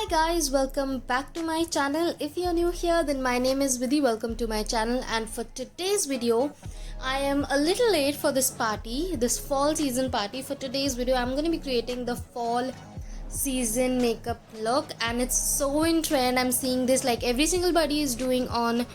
guys, welcome back to my channel. If you're new here, then my name is Vidhi. Welcome to my channel, and for today's video I am a little late for this fall season party. For today's video I'm going to be creating the fall season makeup look, and it's so in trend. I'm seeing this like every single body is doing on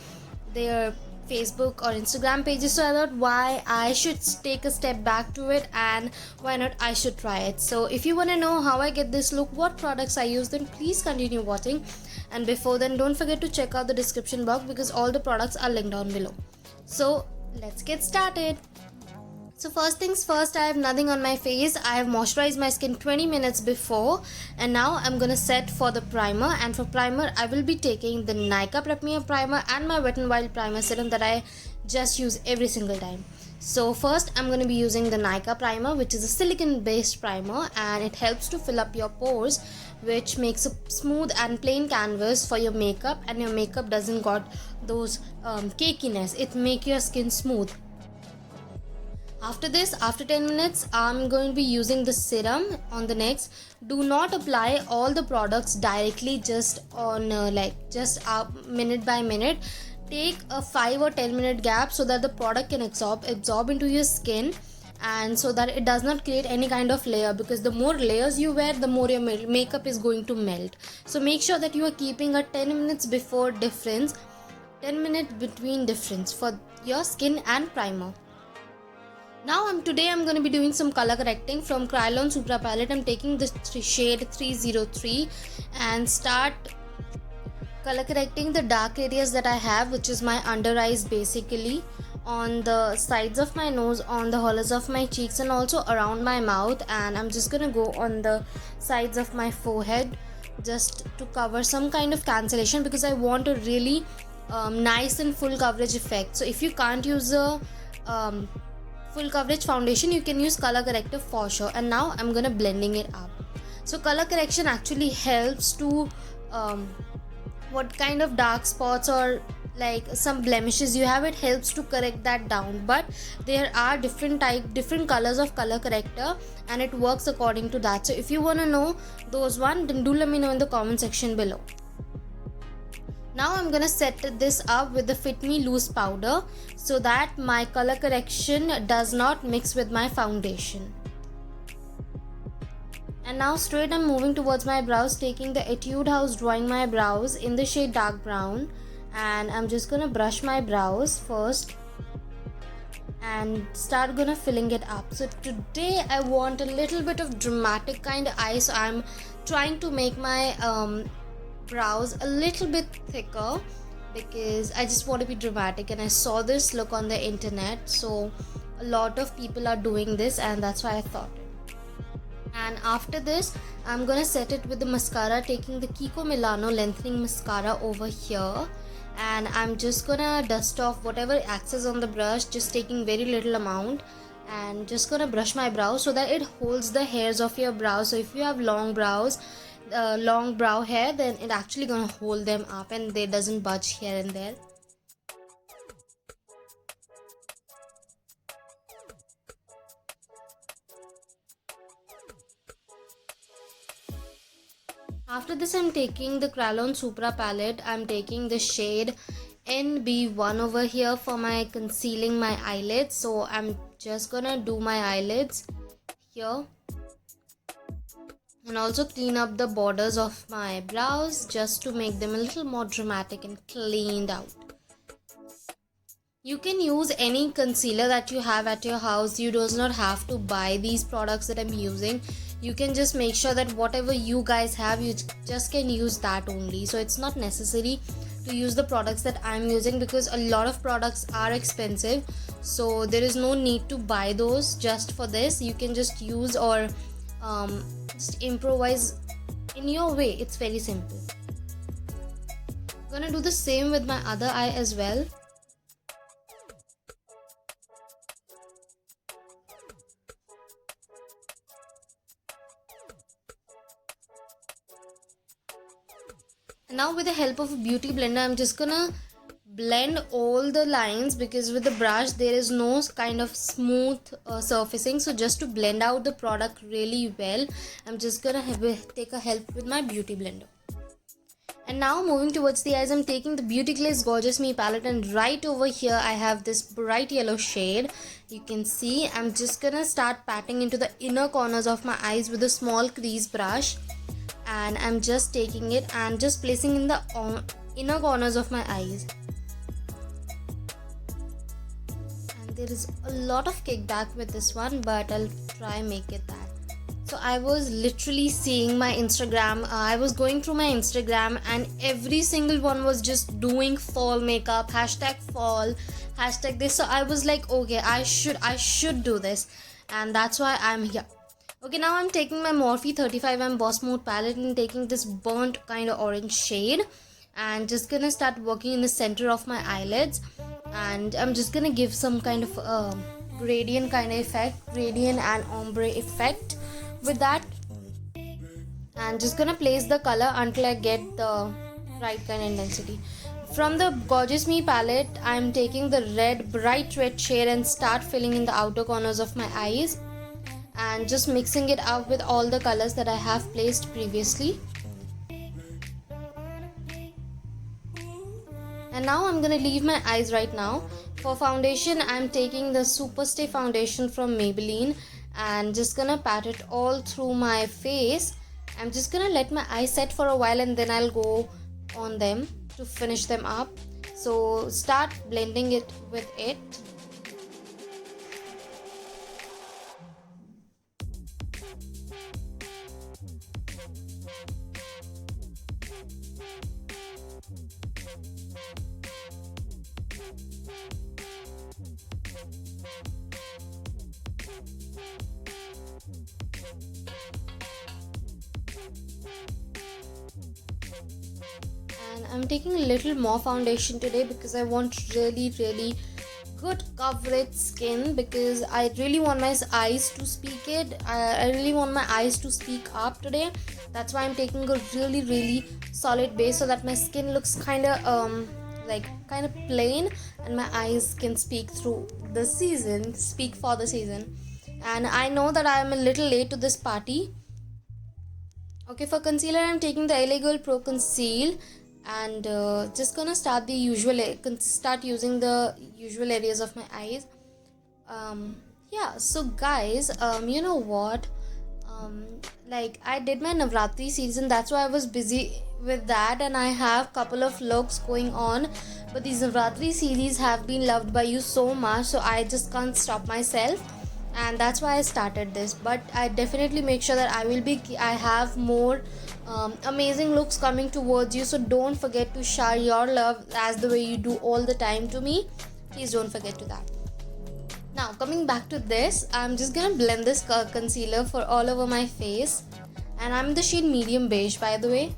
their Facebook or Instagram pages, so I thought why I should take a step back to it, and why not I should try it. So if you want to know how I get this look, what products I use, then please continue watching. And before then, don't forget to check out the description box because all the products are linked down below. So let's get started. So first things first, I have nothing on my face. I have moisturized my skin 20 minutes before, and now I'm gonna set for the primer. And for primer I will be taking the Nykaa Prep Me Up primer and my Wet n Wild primer serum that I just use every single time. So first I'm going to be using the Nykaa primer, which is a silicone based primer, and it helps to fill up your pores, which makes a smooth and plain canvas for your makeup, and your makeup doesn't got those cakiness. It make your skin smooth. After this, after 10 minutes, I'm going to be using the serum on the next. Do not apply all the products directly just on minute by minute. Take a 5 or 10 minute gap so that the product can absorb into your skin, and so that it does not create any kind of layer, because the more layers you wear, the more your makeup is going to melt. So make sure that you are keeping a 10 minutes before difference, 10 minutes between difference for your skin and primer. Now today I'm going to be doing some color correcting from Kryolan Supra palette. I'm taking the shade 303 and start color correcting the dark areas that I have, which is my under eyes, basically on the sides of my nose, on the hollows of my cheeks, and also around my mouth. And I'm just gonna go on the sides of my forehead just to cover some kind of cancellation, because I want a really nice and full coverage effect. So if you can't use a full coverage foundation, you can use color corrector for sure. And now I'm gonna blending it up. So color correction actually helps to what kind of dark spots or like some blemishes you have, it helps to correct that down. But there are different colors of color corrector, and it works according to that. So if you want to know those one, then do let me know in the comment section below. Now I'm gonna set this up with the Fit Me loose powder so that my color correction does not mix with my foundation. And now straight I'm moving towards my brows, taking the Etude House drawing my brows in the shade dark brown, and I'm just gonna brush my brows first and start gonna filling it up. So today I want a little bit of dramatic kind of eye, so I'm trying to make my brows a little bit thicker because I just want to be dramatic, and I saw this look on the internet, so a lot of people are doing this, and that's why I thought it. And after this I'm gonna set it with the mascara, taking the Kiko Milano lengthening mascara over here, and I'm just gonna dust off whatever excess on the brush, just taking very little amount, and just gonna brush my brows so that it holds the hairs of your brows. So if you have long brows, long brow hair, then it actually gonna hold them up and they doesn't budge here and there. After this I'm taking the Kryolan Supra palette. I'm taking the shade NB1 over here for my concealing my eyelids. So I'm just gonna do my eyelids here, and also clean up the borders of my brows just to make them a little more dramatic and cleaned out. You can use any concealer that you have at your house. You do not have to buy these products that I'm using. You can just make sure that whatever you guys have, you just can use that only. So it's not necessary to use the products that I'm using, because a lot of products are expensive, so there is no need to buy those just for this. You can just use or just improvise in your way. It's very simple. I'm gonna do the same with my other eye as well. Now with the help of a beauty blender, I'm just gonna blend all the lines, because with the brush there is no kind of smooth surfacing. So just to blend out the product really well, I'm just gonna take a help with my beauty blender. And now moving towards the eyes, I'm taking the Beauty Glaze Gorgeous Me palette, and right over here I have this bright yellow shade. You can see I'm just gonna start patting into the inner corners of my eyes with a small crease brush, and I'm just taking it and just placing in the inner corners of my eyes. And there is a lot of kickback with this one, but I'll try make it that. So I was literally seeing my Instagram, I was going through my Instagram, and every single one was just doing fall makeup, hashtag fall, hashtag this. So I was like, okay, I should do this, and that's why I'm here. Okay, now I'm taking my Morphe 35M Boss Mode palette and taking this burnt kind of orange shade, and just gonna start working in the center of my eyelids, and I'm just gonna give some kind of gradient kind of effect, gradient and ombre effect with that, and just gonna place the color until I get the right kind of intensity. From the Gorgeous Me palette, I'm taking the bright red shade and start filling in the outer corners of my eyes, and just mixing it up with all the colors that I have placed previously. And now I'm gonna leave my eyes right now. For foundation, I'm taking the Superstay foundation from Maybelline, and just gonna pat it all through my face. I'm just gonna let my eyes set for a while, and then I'll go on them to finish them up. So start blending it with it. And I'm taking a little more foundation today because I want really good coverage skin, because I really want my eyes to speak it. I really want my eyes to speak up today. That's why I'm taking a really solid base, so that my skin looks kind of plain, and my eyes can speak through the season, speak for the season. And I know that I am a little late to this party. Okay, for concealer, I'm taking the LA Girl Pro Conceal, and just gonna start using the usual areas of my eyes. Yeah, so guys, you know what, like I did my Navratri season, that's why I was busy with that, and I have couple of looks going on, but these Navratri series have been loved by you so much, so I just can't stop myself, and that's why I started this. But I definitely make sure that I have more amazing looks coming towards you, so don't forget to share your love as the way you do all the time to me. Please don't forget to that. Now coming back to this, I'm just gonna blend this concealer for all over my face, and I'm in the shade medium beige, by the way.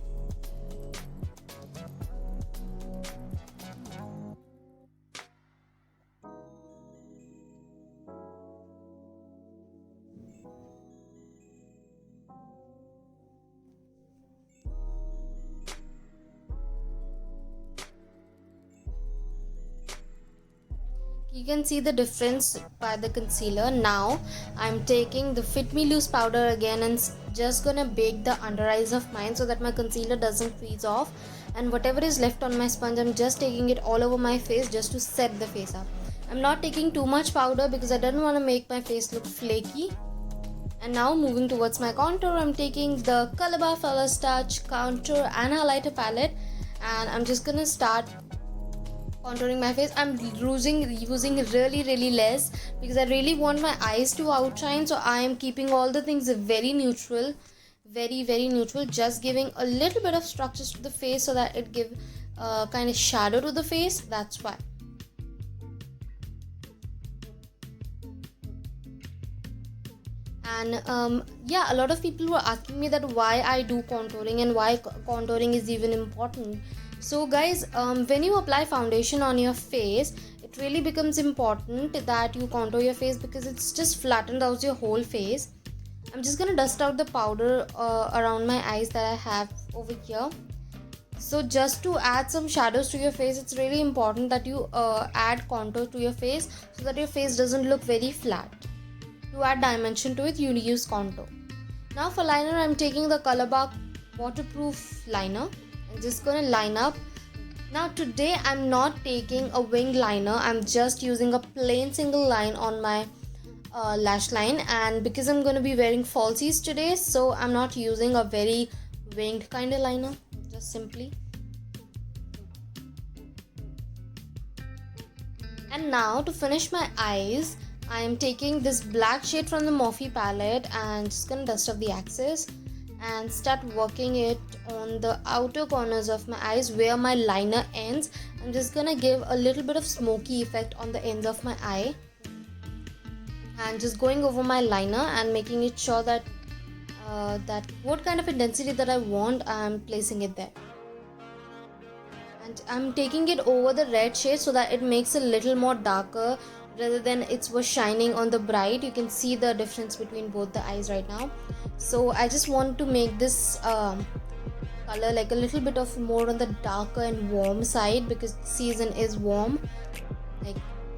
You can see the difference by the concealer. Now I'm taking the Fit Me Loose powder again, and just gonna bake the under eyes of mine so that my concealer doesn't freeze off, and whatever is left on my sponge, I'm just taking it all over my face just to set the face up. I'm not taking too much powder because I don't want to make my face look flaky. And now moving towards my contour, I'm taking the Colorbar Flawless Touch contour and highlighter palette, and I'm just gonna start contouring my face. I'm using really less because I really want my eyes to outshine, so I am keeping all the things very neutral, very neutral, just giving a little bit of structures to the face so that it give kind of shadow to the face. That's why. And yeah, a lot of people were asking me that why I do contouring and why contouring is even important. So guys, when you apply foundation on your face, it really becomes important that you contour your face because it's just flattens out your whole face. I'm just gonna dust out the powder around my eyes that I have over here. So just to add some shadows to your face, it's really important that you add contour to your face so that your face doesn't look very flat. To add dimension to it, you use contour. Now for liner, I'm taking the Colorbar waterproof liner, I'm just gonna line up. Now today I'm not taking a wing liner, I'm just using a plain single line on my lash line, and because I'm gonna be wearing falsies today, so I'm not using a very winged kind of liner, just simply. And now to finish my eyes, I am taking this black shade from the Morphe palette and just gonna dust off the axis and start working it on the outer corners of my eyes where my liner ends. I'm just gonna give a little bit of smoky effect on the ends of my eye and just going over my liner and making it sure that that what kind of intensity that I want, I'm placing it there. And I'm taking it over the red shade so that it makes a little more darker rather than it was shining on the bright. You can see the difference between both the eyes right now. So I just want to make this color like a little bit of more on the darker and warm side because the season is warm. Like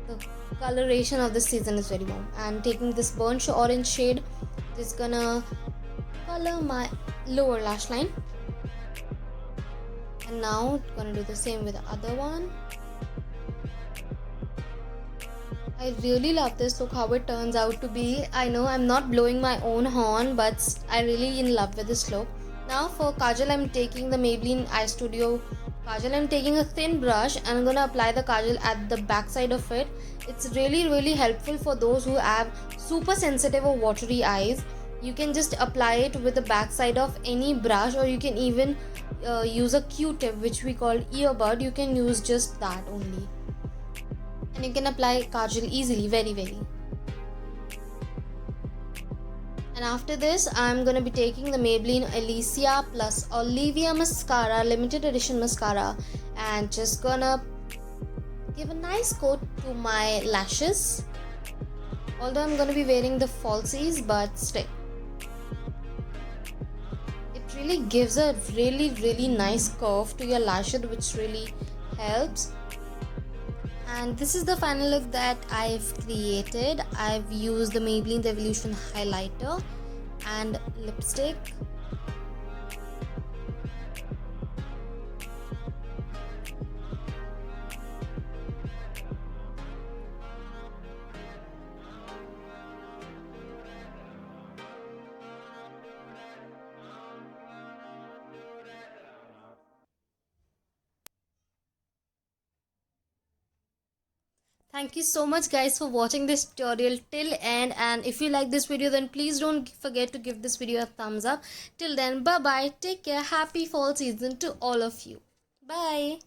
the coloration of the season is very warm. And taking this burnt orange shade, just gonna color my lower lash line. And now gonna do the same with the other one. I really love this look, how it turns out to be. I know I'm not blowing my own horn, but I really in love with this look. Now for kajal, I'm taking the Maybelline Eye Studio kajal. I'm taking a thin brush and I'm gonna apply the kajal at the back side of it. It's really helpful for those who have super sensitive or watery eyes. You can just apply it with the back side of any brush, or you can even use a Q-tip, which we call earbud. You can use just that only, and you can apply kajal easily, very. And after this, I'm gonna be taking the Maybelline Alicia plus Olivia mascara, limited edition mascara, and just gonna give a nice coat to my lashes. Although I'm gonna be wearing the falsies, but still, it really gives a really nice curve to your lashes, which really helps. And this is the final look that I've created. I've used the Maybelline Revolution highlighter and lipstick. Thank you so much guys for watching this tutorial till end, and if you like this video then please don't forget to give this video a thumbs up. Till then, bye bye, take care, happy fall season to all of you. Bye.